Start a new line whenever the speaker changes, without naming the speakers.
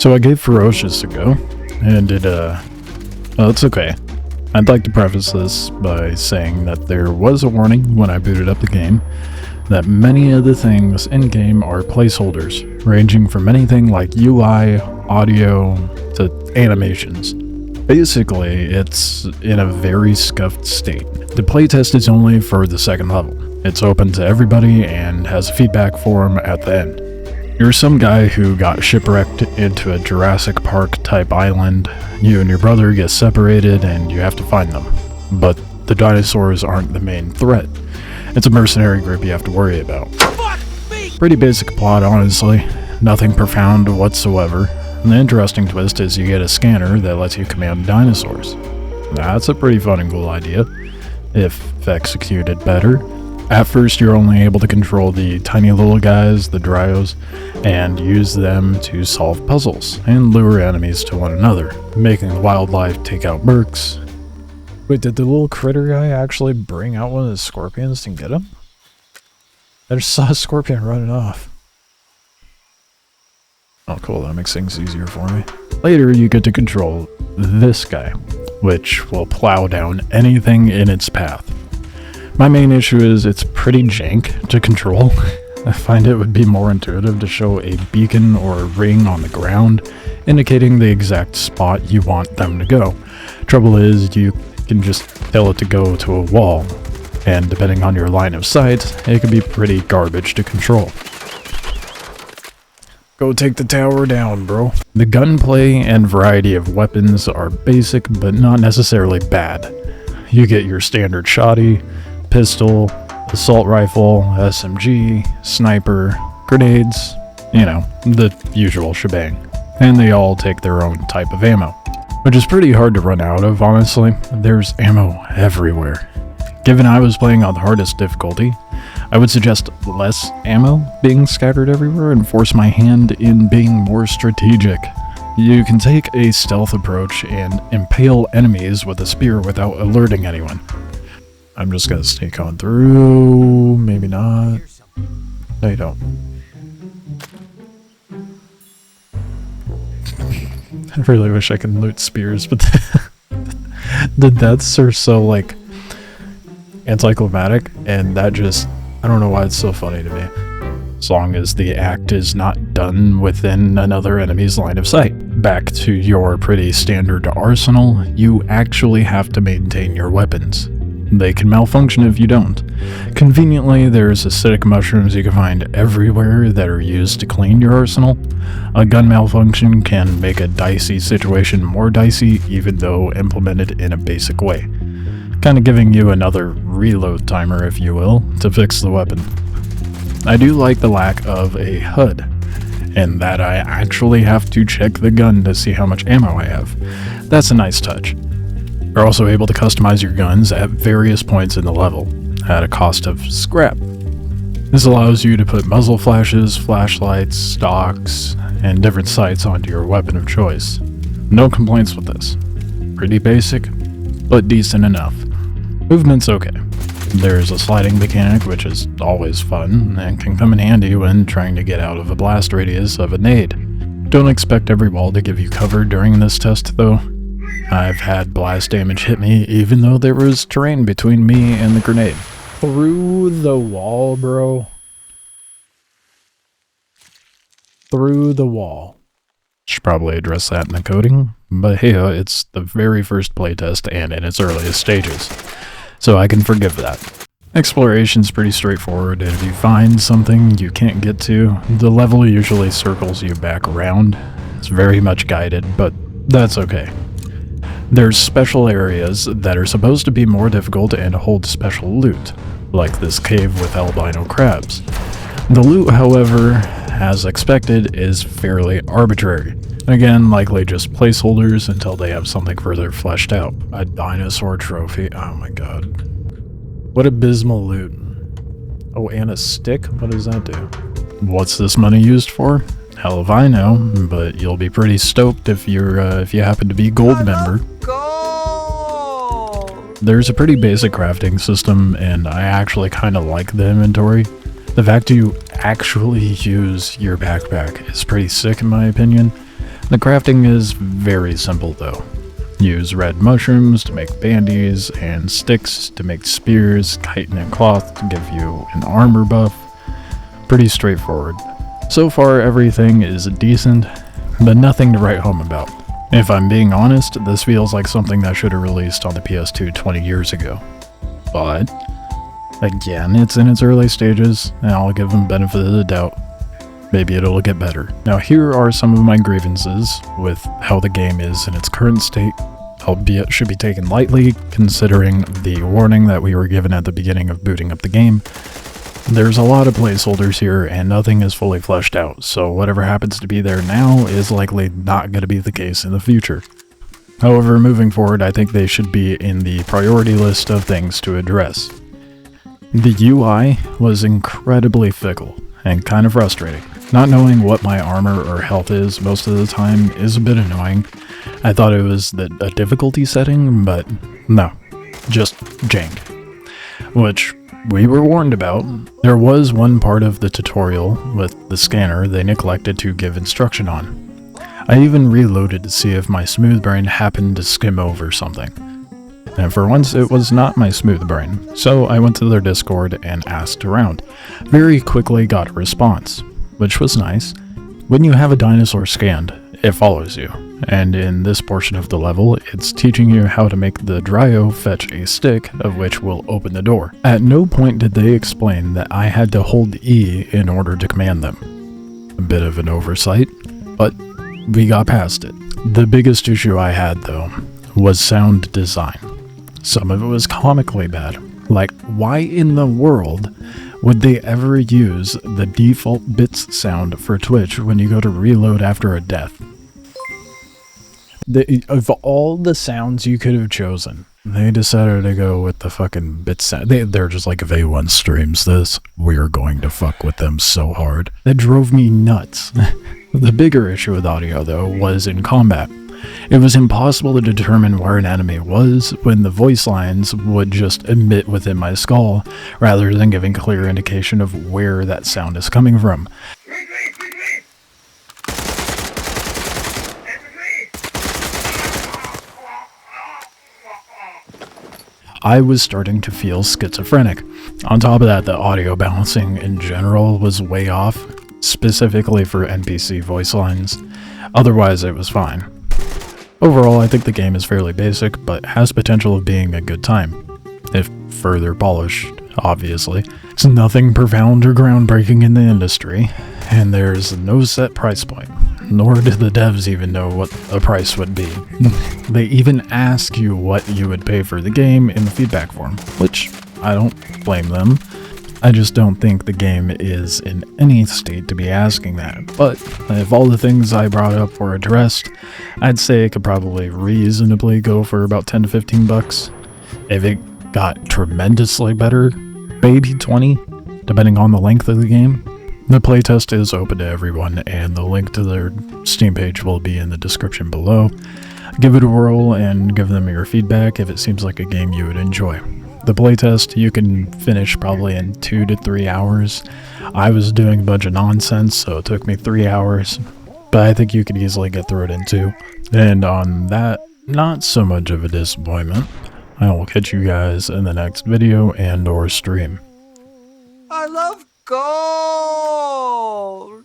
So I gave Ferocious a go, and well, it's okay. I'd like to preface this by saying that there was a warning when I booted up the game that many of the things in-game are placeholders, ranging from anything like UI, audio, to animations. Basically, it's in a very scuffed state. The playtest is only for the second level. It's open to everybody and has a feedback forum at the end. You're some guy who got shipwrecked into a Jurassic Park type island. You and your brother get separated and you have to find them. But the dinosaurs aren't the main threat. It's a mercenary group you have to worry about. Pretty basic plot, honestly. Nothing profound whatsoever. And the interesting twist is you get a scanner that lets you command dinosaurs. That's a pretty fun and cool idea, if executed better. At first, you're only able to control the tiny little guys, the Dryos, and use them to solve puzzles and lure enemies to one another, making the wildlife take out mercs. Wait, did the little critter guy actually bring out one of the scorpions to get him? I just saw a scorpion running off. Oh cool, that makes things easier for me. Later, you get to control this guy, which will plow down anything in its path. My main issue is it's pretty jank to control. I find it would be more intuitive to show a beacon or a ring on the ground, indicating the exact spot you want them to go. Trouble is, you can just tell it to go to a wall, and depending on your line of sight, it can be pretty garbage to control. Go take the tower down, bro. The gunplay and variety of weapons are basic, but not necessarily bad. You get your standard shotty, pistol, assault rifle, SMG, sniper, grenades, you know, the usual shebang. And they all take their own type of ammo, which is pretty hard to run out of, honestly. There's ammo everywhere. Given I was playing on the hardest difficulty, I would suggest less ammo being scattered everywhere and force my hand in being more strategic. You can take a stealth approach and impale enemies with a spear without alerting anyone. I'm just gonna sneak on through, maybe not. No, you don't. I really wish I could loot spears, but the deaths are so, like, anticlimactic, and that just, I don't know why it's so funny to me. As long as the act is not done within another enemy's line of sight. Back to your pretty standard arsenal, you actually have to maintain your weapons. They can malfunction if you don't. Conveniently, there's acidic mushrooms you can find everywhere that are used to clean your arsenal. A gun malfunction can make a dicey situation more dicey, even though implemented in a basic way. Kind of giving you another reload timer, if you will, to fix the weapon. I do like the lack of a HUD, and that I actually have to check the gun to see how much ammo I have. That's a nice touch. You're also able to customize your guns at various points in the level, at a cost of scrap. This allows you to put muzzle flashes, flashlights, stocks, and different sights onto your weapon of choice. No complaints with this. Pretty basic, but decent enough. Movement's okay. There's a sliding mechanic, which is always fun, and can come in handy when trying to get out of a blast radius of a nade. Don't expect every wall to give you cover during this test, though. I've had blast damage hit me, even though there was terrain between me and the grenade. Through the wall, bro. Through the wall. Should probably address that in the coding, but hey, it's the very first playtest and in its earliest stages, so I can forgive that. Exploration's pretty straightforward, and if you find something you can't get to, the level usually circles you back around. It's very much guided, but that's okay. There's special areas that are supposed to be more difficult and hold special loot, like this cave with albino crabs. The loot, however, as expected, is fairly arbitrary. Again, likely just placeholders until they have something further fleshed out. A dinosaur trophy, oh my god. What abysmal loot. Oh, and a stick? What does that do? What's this money used for? Hell if I know, but you'll be pretty stoked if you happen to be gold member. There's a pretty basic crafting system, and I actually kind of like the inventory. The fact you actually use your backpack is pretty sick in my opinion. The crafting is very simple though. Use red mushrooms to make bandies, and sticks to make spears, chitin and cloth to give you an armor buff. Pretty straightforward. So far everything is decent, but nothing to write home about. If I'm being honest, this feels like something that should have released on the PS2 20 years ago. But, again, it's in its early stages, and I'll give them benefit of the doubt. Maybe it'll get better. Now here are some of my grievances with how the game is in its current state, albeit should be taken lightly considering the warning that we were given at the beginning of booting up the game. There's a lot of placeholders here and nothing is fully fleshed out, so whatever happens to be there now is likely not going to be the case in the future. However, moving forward, I think they should be in the priority list of things to address. The UI was incredibly fickle and kind of frustrating. Not knowing what my armor or health is most of the time is a bit annoying. I thought it was a difficulty setting, but no, just jank. Which we were warned about. There was one part of the tutorial with the scanner they neglected to give instruction on. I even reloaded to see if my smooth brain happened to skim over something. And for once it was not my smooth brain, so I went to their Discord and asked around. Very quickly got a response, which was nice. When you have a dinosaur scanned, it follows you, and in this portion of the level, it's teaching you how to make the Dryo fetch a stick, of which will open the door. At no point did they explain that I had to hold E in order to command them. A bit of an oversight, but we got past it. The biggest issue I had, though, was sound design. Some of it was comically bad. Like, why in the world would they ever use the default bits sound for Twitch when you go to reload after a death? Of all the sounds you could have chosen, they decided to go with the fucking bit sound. They're just like, if anyone streams this, we're going to fuck with them so hard. That drove me nuts. The bigger issue with audio, though, was in combat. It was impossible to determine where an enemy was when the voice lines would just emit within my skull, rather than giving clear indication of where that sound is coming from. I was starting to feel schizophrenic. On top of that, the audio balancing in general was way off, specifically for NPC voice lines. Otherwise, it was fine. Overall, I think the game is fairly basic, but has potential of being a good time. If further polished, obviously. It's nothing profound or groundbreaking in the industry, and there's no set price point. Nor do the devs even know what a price would be. They even ask you what you would pay for the game in the feedback form, which I don't blame them. I just don't think the game is in any state to be asking that, but if all the things I brought up were addressed, I'd say it could probably reasonably go for about 10 to 15 bucks. If it got tremendously better, maybe 20, depending on the length of the game. The playtest is open to everyone, and the link to their Steam page will be in the description below. Give it a whirl and give them your feedback if it seems like a game you would enjoy. The playtest you can finish probably in 2 to 3 hours. I was doing a bunch of nonsense, so it took me 3 hours, but I think you could easily get through it in 2. And on that, not so much of a disappointment. I will catch you guys in the next video and/or stream.
I love gold!